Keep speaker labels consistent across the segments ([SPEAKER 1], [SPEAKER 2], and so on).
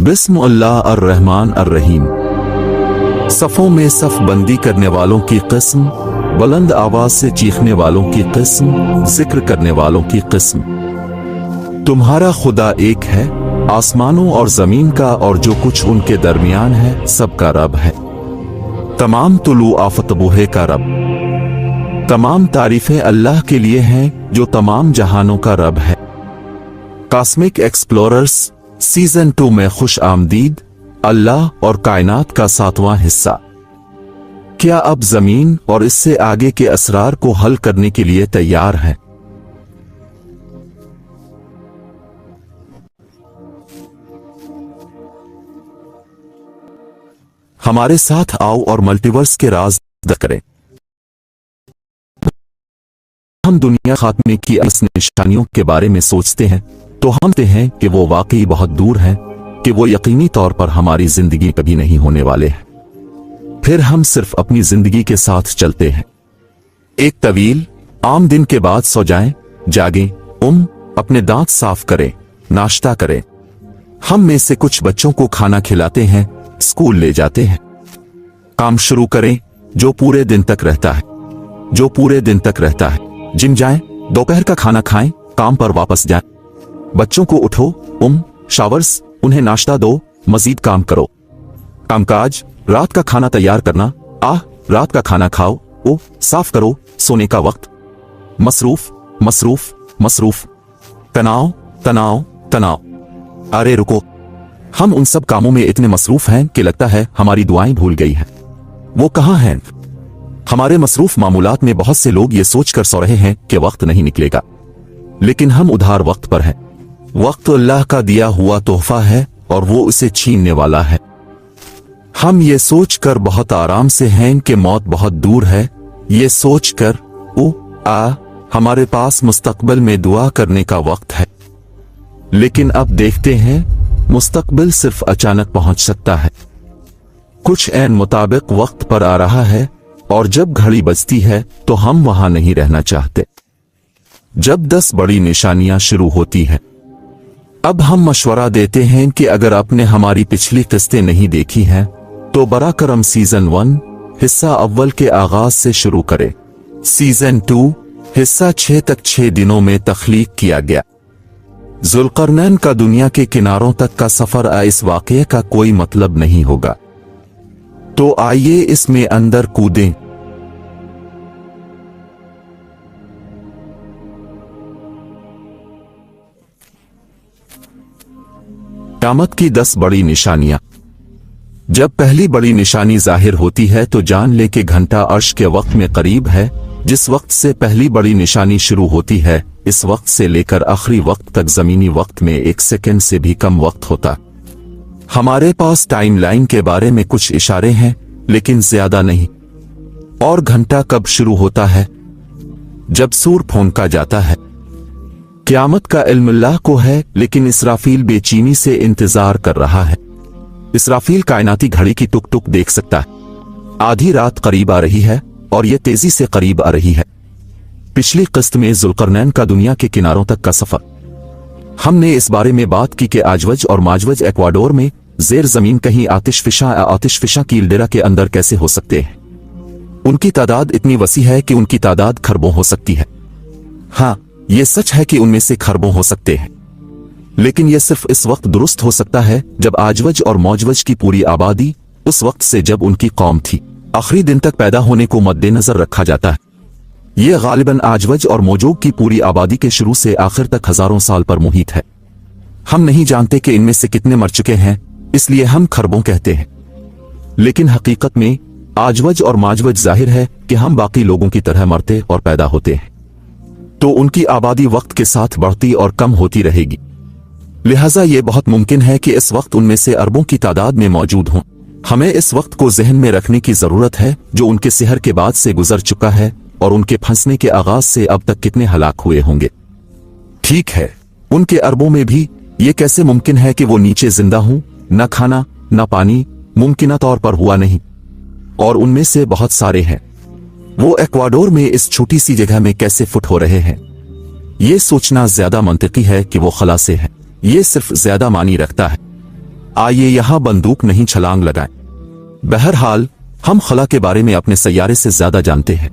[SPEAKER 1] बिस्मिल्लाह अर्रहमान अर्रहीम। सफ़ों में सफ़ बंदी करने वालों की किस्म, बुलंद आवाज से चीखने वालों की किस्म, जिक्र करने वालों की किस्म। तुम्हारा खुदा एक है, आसमानों और जमीन का और जो कुछ उनके दरमियान है सबका रब है। तमाम तुलू आफतबूहे का रब। तमाम तारीफें अल्लाह के लिए हैं जो तमाम जहानों का रब है। कॉस्मिक एक्सप्लोरर्स सीजन 2 में खुश आमदीद। अल्लाह और कायनात का 7वां हिस्सा। क्या अब जमीन और इससे आगे के असरार को हल करने के लिए तैयार हैं? हमारे साथ आओ और मल्टीवर्स के राज करें। हम दुनिया खात्मे की अस निशानियों के बारे में सोचते हैं तो हम कहते हैं कि वो वाकई बहुत दूर हैं, कि वो यकीनी तौर पर हमारी जिंदगी कभी नहीं होने वाले हैं। फिर हम सिर्फ अपनी जिंदगी के साथ चलते हैं। एक तवील आम दिन के बाद सो जाएं, जागें, अपने दांत साफ करें, नाश्ता करें। हम में से कुछ बच्चों को खाना खिलाते हैं, स्कूल ले जाते हैं। काम शुरू करें जो पूरे दिन तक रहता है। जिम जाएं, दोपहर का खाना खाएं, काम पर वापस जाएं। बच्चों को उठो, शावर्स, उन्हें नाश्ता दो, मजीद काम करो। कामकाज, रात का खाना तैयार करना, रात का खाना खाओ, साफ करो, सोने का वक्त। मसरूफ। तनाव। अरे रुको, हम उन सब कामों में इतने मसरूफ हैं कि लगता है हमारी दुआएं भूल गई हैं। वो कहां हैं? हमारे मसरूफ मामूलात में बहुत से लोग ये सोचकर सो रहे हैं कि वक्त नहीं निकलेगा, लेकिन हम उधार वक्त पर हैं। वक्त अल्लाह का दिया हुआ तोहफा है और वो उसे छीनने वाला है। हम ये सोचकर बहुत आराम से हैं कि मौत बहुत दूर है, ये सोचकर हमारे पास मुस्तकबिल में दुआ करने का वक्त है। लेकिन अब देखते हैं मुस्तकबिल सिर्फ अचानक पहुंच सकता है। कुछ ऐन मुताबिक वक्त पर आ रहा है और जब घड़ी बजती है तो हम वहां नहीं रहना चाहते। जब 10 बड़ी निशानियां शुरू होती हैं, अब हम मशवरा देते हैं कि अगर आपने हमारी पिछली किस्तें नहीं देखी हैं तो बरा करम सीजन 1 हिस्सा अव्वल के आगाज से शुरू करें। सीजन 2 हिस्सा 6 तक 6 दिनों में तख्लीक किया गया। जुल्करनैन का दुनिया के किनारों तक का सफर इस वाक़ये का कोई मतलब नहीं होगा, तो आइए इसमें अंदर कूदें। क़यामत की 10 बड़ी निशानियां। जब पहली बड़ी निशानी जाहिर होती है तो जान ले कि घंटा अर्श के वक्त में करीब है। जिस वक्त से पहली बड़ी निशानी शुरू होती है, इस वक्त से लेकर आखिरी वक्त तक जमीनी वक्त में 1 सेकंड से भी कम वक्त होता। हमारे पास टाइमलाइन के बारे में कुछ इशारे हैं, लेकिन ज्यादा नहीं। और घंटा कब शुरू होता है? जब सूर फूंका जाता है। क़यामत का इल्म अल्लाह को है, लेकिन इसराफील बेचैनी से इंतजार कर रहा है। इसराफील कायनाती घड़ी की टुक टुक देख सकता है। आधी रात करीब आ रही है और यह तेजी से करीब आ रही है। पिछली किस्त में जुल्करनैन का दुनिया के किनारों तक का सफर, हमने इस बारे में बात की कि आजवज और माजवज इक्वाडोर में जेर जमीन कहीं आतिशफिशा कीलडेरा के अंदर कैसे हो सकते हैं। उनकी तादाद इतनी वसी है कि उनकी तादाद खरबों हो सकती है। हाँ, यह सच है कि उनमें से खरबों हो सकते हैं, लेकिन यह सिर्फ इस वक्त दुरुस्त हो सकता है जब आजवज और मौजवज की पूरी आबादी उस वक्त से जब उनकी कौम थी आखिरी दिन तक पैदा होने को मद्देनजर रखा जाता है। यह गालिबन आजवज और मौजूद की पूरी आबादी के शुरू से आखिर तक हजारों साल पर मुहित है। हम नहीं जानते कि इनमें से कितने मर चुके हैं, इसलिए हम खरबों कहते हैं। लेकिन हकीकत में आजवज और माजवज जाहिर है कि हम बाकी लोगों की तरह मरते और पैदा होते हैं, तो उनकी आबादी वक्त के साथ बढ़ती और कम होती रहेगी। लिहाजा ये बहुत मुमकिन है कि इस वक्त उनमें से अरबों की तादाद में मौजूद हों। हमें इस वक्त को जहन में रखने की जरूरत है जो उनके सिहर के बाद से गुजर चुका है और उनके फंसने के आगाज से अब तक कितने हलाक हुए होंगे। ठीक है, उनके अरबों में भी ये कैसे मुमकिन है कि वो नीचे जिंदा हों? न खाना न पानी मुमकिन तौर पर हुआ नहीं, और उनमें से बहुत सारे हैं। वो इक्वाडोर में इस छोटी सी जगह में कैसे फुट हो रहे हैं? ये सोचना ज्यादा मंतिकी है कि वो खला से है। ये सिर्फ ज्यादा मानी रखता है। आइए यहाँ बंदूक नहीं छलांग लगाएं। बहरहाल हम खला के बारे में अपने सैयारे से ज्यादा जानते हैं।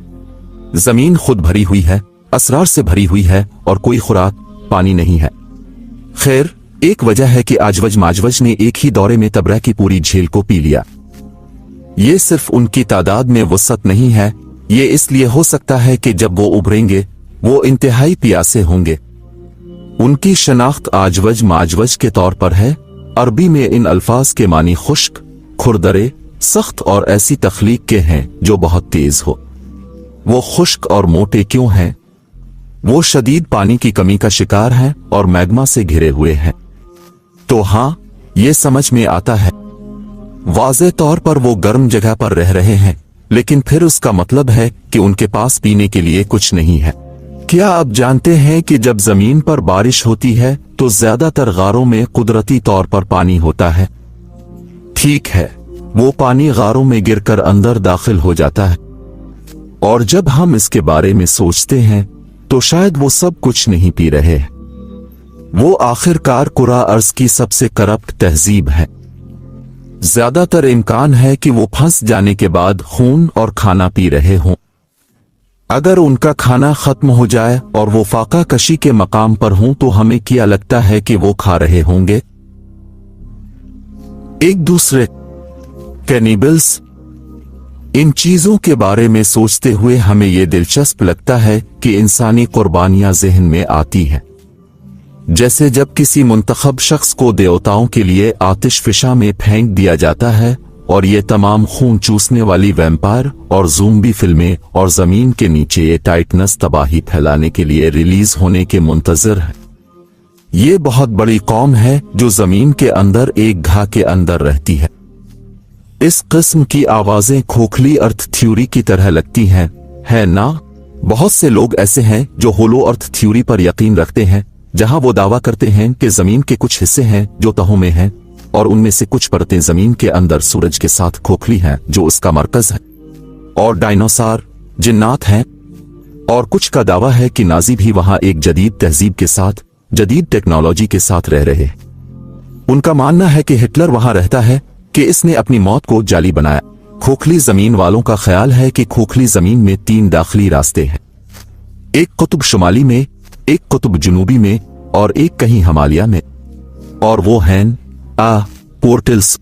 [SPEAKER 1] जमीन खुद भरी हुई है, असरार से भरी हुई है और कोई खुराक पानी नहीं है। खैर, एक वजह है कि आजवज माजवज ने एक ही दौरे में तबरा की पूरी झील को पी लिया। ये सिर्फ उनकी तादाद में वसअत नहीं है, ये इसलिए हो सकता है कि जब वो उभरेंगे वो इंतहाई प्यासे होंगे। उनकी शनाख्त आजवज माजवज के तौर पर है। अरबी में इन अल्फाज के मानी खुश्क, खुरदरे, सख्त और ऐसी तख्लीक के हैं जो बहुत तेज हो। वो खुश्क और मोटे क्यों हैं? वो शदीद पानी की कमी का शिकार हैं और मैग्मा से घिरे हुए हैं। तो हाँ, ये समझ में आता है। वाज़े तौर पर वो गर्म जगह पर रह रहे हैं, लेकिन फिर उसका मतलब है कि उनके पास पीने के लिए कुछ नहीं है। क्या आप जानते हैं कि जब जमीन पर बारिश होती है तो ज्यादातर गारों में कुदरती तौर पर पानी होता है? ठीक है, वो पानी गारों में गिरकर अंदर दाखिल हो जाता है। और जब हम इसके बारे में सोचते हैं तो शायद वो सब कुछ नहीं पी रहे हैं। वो आखिरकार कुरा अर्ज की सबसे करप्ट तहजीब है। ज्यादातर इम्कान है कि वो फंस जाने के बाद खून और खाना पी रहे हों। अगर उनका खाना खत्म हो जाए और वो फाका कशी के मकाम पर हों तो हमें क्या लगता है कि वो खा रहे होंगे? एक दूसरे कैनिबल्स। इन चीजों के बारे में सोचते हुए हमें यह दिलचस्प लगता है कि इंसानी कुर्बानियां जहन में आती हैं। जैसे जब किसी मुंतखब शख्स को देवताओं के लिए आतिश फिशा में फेंक दिया जाता है और ये तमाम खून चूसने वाली वैम्पायर और ज़ूम्बी फिल्में और जमीन के नीचे ये टाइटनस तबाही फैलाने के लिए रिलीज होने के मुंतजर है। ये बहुत बड़ी कौम है जो जमीन के अंदर एक घा के अंदर रहती है। इस किस्म की आवाजें खोखली अर्थ थ्योरी की तरह लगती हैं, है ना? बहुत से लोग ऐसे हैं जो होलो अर्थ थ्योरी पर यकीन रखते हैं, जहां वो दावा करते हैं कि जमीन के कुछ हिस्से हैं जो तहों में हैं और उनमें से कुछ परतें जमीन के अंदर सूरज के साथ खोखली हैं जो उसका मरकज है, और डायनासोर जिन्नात हैं। और कुछ का दावा है कि नाजी भी वहां एक जदीद तहजीब के साथ, जदीद टेक्नोलॉजी के साथ रह रहे हैं। उनका मानना है कि हिटलर वहां रहता है कि इसने अपनी मौत को जाली बनाया। खोखली जमीन वालों का ख्याल है कि खोखली जमीन में 3 दाखिली रास्ते हैं, एक कुतुब शुमाली में, एक कुतुब जुनूबी में और एक कहीं हिमालय में, और वो हैं पोर्टल्स।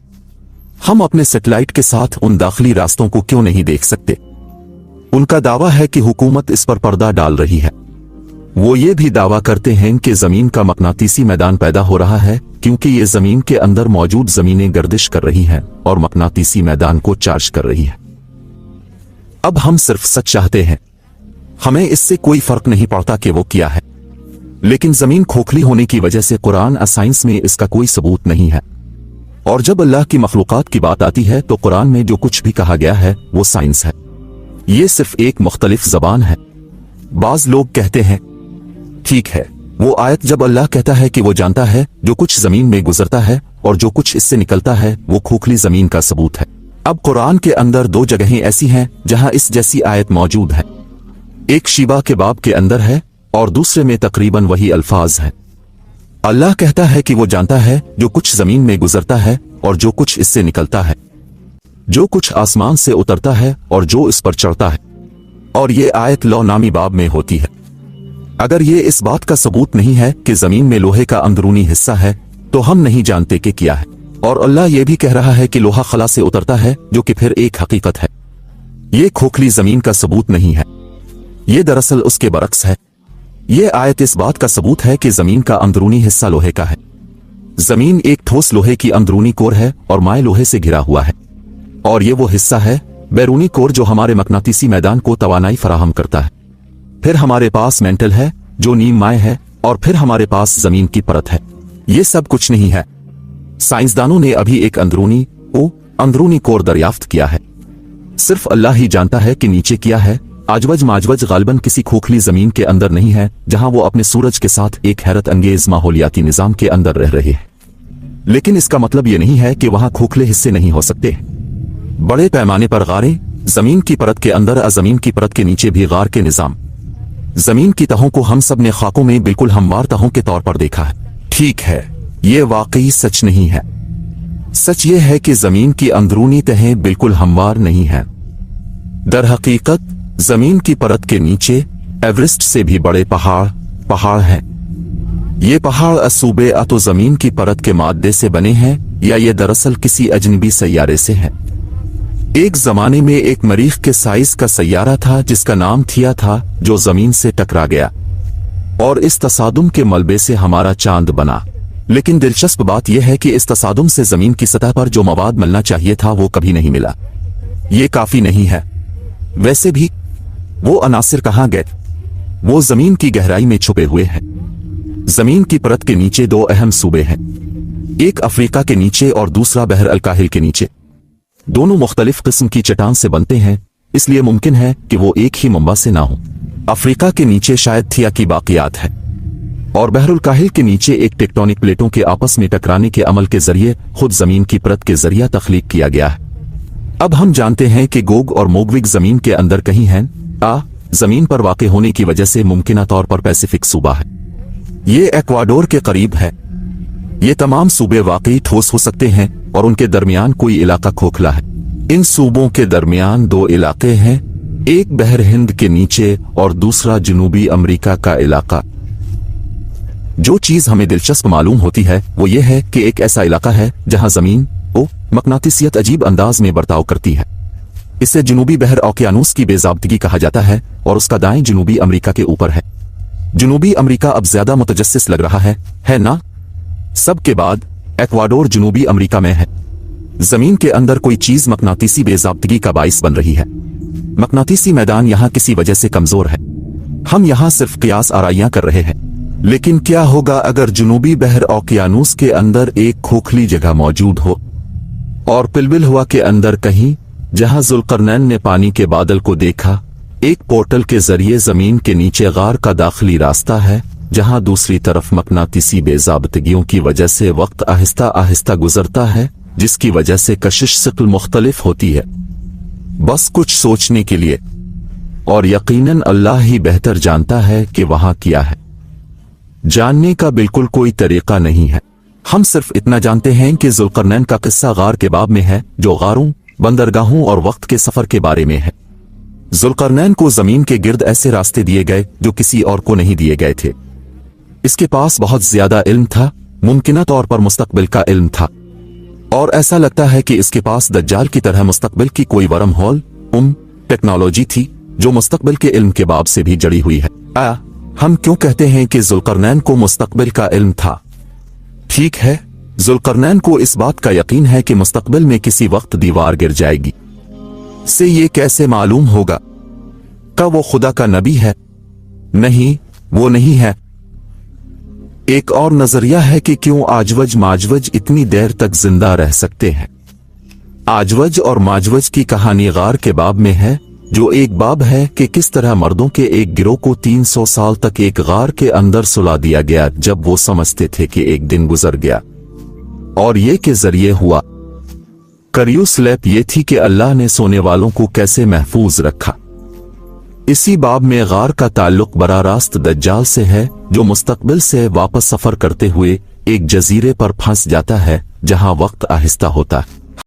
[SPEAKER 1] हम अपने सैटेलाइट के साथ उन दाखिली रास्तों को क्यों नहीं देख सकते? उनका दावा है कि हुकूमत इस पर पर्दा डाल रही है। वो ये भी दावा करते हैं कि जमीन का मकनातीसी मैदान पैदा हो रहा है क्योंकि ये जमीन के अंदर मौजूद जमीनें गर्दिश कर रही हैं और मकनातीसी मैदान को चार्ज कर रही है। अब हम सिर्फ सच चाहते हैं, हमें इससे कोई फर्क नहीं पड़ता कि वो क्या है। लेकिन जमीन खोखली होने की वजह से कुरान साइंस में इसका कोई सबूत नहीं है। और जब अल्लाह की मखलूकात की बात आती है तो कुरान में जो कुछ भी कहा गया है वो साइंस है। ये सिर्फ एक मुख्तलिफ जबान है। बाज लोग कहते हैं, ठीक है, वो आयत जब अल्लाह कहता है कि वो जानता है जो कुछ जमीन में गुजरता है और जो कुछ इससे निकलता है, वो खोखली जमीन का सबूत है। अब कुरान के अंदर 2 जगहें ऐसी हैं जहां इस जैसी आयत मौजूद है। एक शीबा के बाब के अंदर है और दूसरे में तकरीबन वही अल्फाज हैं। अल्लाह कहता है कि वो जानता है जो कुछ जमीन में गुजरता है और जो कुछ इससे निकलता है, जो कुछ आसमान से उतरता है और जो इस पर चढ़ता है। और ये आयत लौ नामी बाब में होती है। अगर ये इस बात का सबूत नहीं है कि जमीन में लोहे का अंदरूनी हिस्सा है तो हम नहीं जानते कि क्या है। और अल्लाह ये भी कह रहा है कि लोहा खला से उतरता है, जो कि फिर एक हकीकत है। ये खोखली जमीन का सबूत नहीं है, ये दरअसल उसके बरक्स है। ये आयत इस बात का सबूत है कि जमीन का अंदरूनी हिस्सा लोहे का है। जमीन एक ठोस लोहे की अंदरूनी कोर है और माए लोहे से घिरा हुआ है। और ये वो हिस्सा है, बैरूनी कोर, जो हमारे मकनातीसी मैदान को तवानाई फराहम करता है। फिर हमारे पास मेंटल है जो नीम माए है, और फिर हमारे पास जमीन की परत है। ये सब कुछ नहीं है। साइंसदानों ने अभी एक अंदरूनी कोर दरियाफ्त किया है। सिर्फ अल्लाह ही जानता है कि नीचे क्या है। आजवज माजवज गालिबन किसी खोखली जमीन के अंदर नहीं है जहां वो अपने सूरज के साथ एक हैरत अंगेज माहौलियाती निजाम के अंदर रह रहे हैं। लेकिन इसका मतलब ये नहीं है कि वहां खोखले हिस्से नहीं हो सकते। बड़े पैमाने पर गारें, जमीन की परत के अंदर, अजमीन की परत के नीचे भी गार के निजाम। जमीन की तहों को हम सब ने खाकों में बिल्कुल हमवार तहों के तौर पर देखा है। ठीक है, ये वाकई सच नहीं है। सच ये है कि जमीन की अंदरूनी तहें बिल्कुल हमवार नहीं हैं। दरहकीकत जमीन की परत के नीचे एवरेस्ट से भी बड़े पहाड़ हैं। ये पहाड़ असूबे तो जमीन की परत के मादे से बने हैं या ये दरअसल किसी अजनबी सैयारे से हैं। एक जमाने में एक मरीख के साइज का सैयारा था जिसका नाम थिया था, जो जमीन से टकरा गया और इस तसादुम के मलबे से हमारा चांद बना। लेकिन दिलचस्प बात यह है कि इस तसादुम से जमीन की सतह पर जो मवाद मिलना चाहिए था वो कभी नहीं मिला। ये काफी नहीं है। वैसे भी वो अनासिर कहां गए? वो जमीन की गहराई में छुपे हुए हैं। जमीन की परत के नीचे दो अहम सूबे हैं, एक अफ्रीका के नीचे और दूसरा बहर अल काहिल के नीचे। दोनों मुख्तलिफ किस्म की चट्टान से बनते हैं, इसलिए मुमकिन है कि वो एक ही मंबा से ना हो। अफ्रीका के नीचे शायद थिया की बाकियात है और बहरुल काहिल के नीचे एक टेक्टोनिक प्लेटों के आपस में टकराने के अमल के जरिए खुद जमीन की परत के जरिए तख्लीक किया गया है। अब हम जानते हैं कि गोग और मोगविग जमीन के अंदर कहीं हैं। जमीन पर वाक़े होने की वजह से मुमकिना तौर पर पैसिफिक सूबा है। ये एक्वाडोर के करीब है। ये तमाम सूबे वाकई ठोस हो सकते हैं और उनके दरमियान कोई इलाका खोखला है। इन सूबों के दरमियान दो इलाके हैं, एक बहर हिंद के नीचे और दूसरा जनूबी अमेरिका का इलाका। जो चीज हमें दिलचस्प मालूम होती है वो ये है कि एक ऐसा इलाका है जहां जमीन मकनातिसियत अजीब अंदाज में बर्ताव करती है। इसे जनूबी बहर ओकियानूस की बेज़ाब्तगी कहा जाता है और उसका दाएं जनूबी अमेरिका के ऊपर है। जनूबी अमेरिका अब ज्यादा मुतजस्सिस लग रहा है ना? सबके बाद एक्वाडोर जनूबी अमेरिका में है। जमीन के अंदर कोई चीज मकनातीसी बेज़ाब्तगी का बाइस बन रही है। मकनातीसी मैदान यहां किसी वजह से कमजोर है। हम यहां सिर्फ कियास आराइयां कर रहे हैं, लेकिन क्या होगा अगर जनूबी बहर ओकियानूस के अंदर एक खोखली जगह मौजूद हो और पिलबिल हुआ के अंदर कहीं, जहां जुल्करनैन ने पानी के बादल को देखा, एक पोर्टल के जरिए जमीन के नीचे गार का दाखिली रास्ता है, जहां दूसरी तरफ मकनातीसी बेज़ाब्तगियों की वजह से वक्त आहिस्ता आहिस्ता गुजरता है, जिसकी वजह से कशिश शक्ल मुख्तलिफ होती है। बस कुछ सोचने के लिए, और यकीनन अल्लाह ही बेहतर जानता है कि वहां क्या है। जानने का बिल्कुल कोई तरीका नहीं है। हम सिर्फ इतना जानते हैं कि जुल्करनैन का किस्सा गार के बाब में है, जो गारों, बंदरगाहों और वक्त के सफर के बारे में है। जुल्करनैन को जमीन के गिर्द ऐसे रास्ते दिए गए जो किसी और को नहीं दिए गए थे। इसके पास बहुत ज्यादा इल्म था, मुमकिना तौर पर मुस्तकबिल का इल्म था, और ऐसा लगता है कि इसके पास दज्जाल की तरह मुस्तकबिल की कोई वरम हॉल टेक्नोलॉजी थी जो मुस्तकबिल के इल्म के बाब से भी जड़ी हुई है। हम क्यों कहते हैं कि जुल्करनैन को मुस्तकबिल का इल्म था? ठीक है, जुल्करनैन को इस बात का यकीन है कि मुस्तकबिल में किसी वक्त दीवार गिर जाएगी। से ये कैसे मालूम होगा? क्या वो खुदा का नबी है? नहीं, वो नहीं है। एक और नजरिया है कि क्यों आजवज माजवज इतनी देर तक जिंदा रह सकते हैं। आजवज और माजवज की कहानी गार के बाब में है, जो एक बाब है कि किस तरह मर्दों के एक गिरोह को 300 साल तक एक गार के अंदर सुला दिया गया, जब वो समझते थे कि एक दिन गुजर गया। और ये के जरिए हुआ। करियुस लैप ये थी कि अल्लाह ने सोने वालों को कैसे महफूज रखा। इसी बाब में गार का ताल्लुक बराह रास्त दज्जाल से है, जो मुस्तकबिल से वापस सफर करते हुए एक जजीरे पर फंस जाता है जहां वक्त आहिस्ता होता है।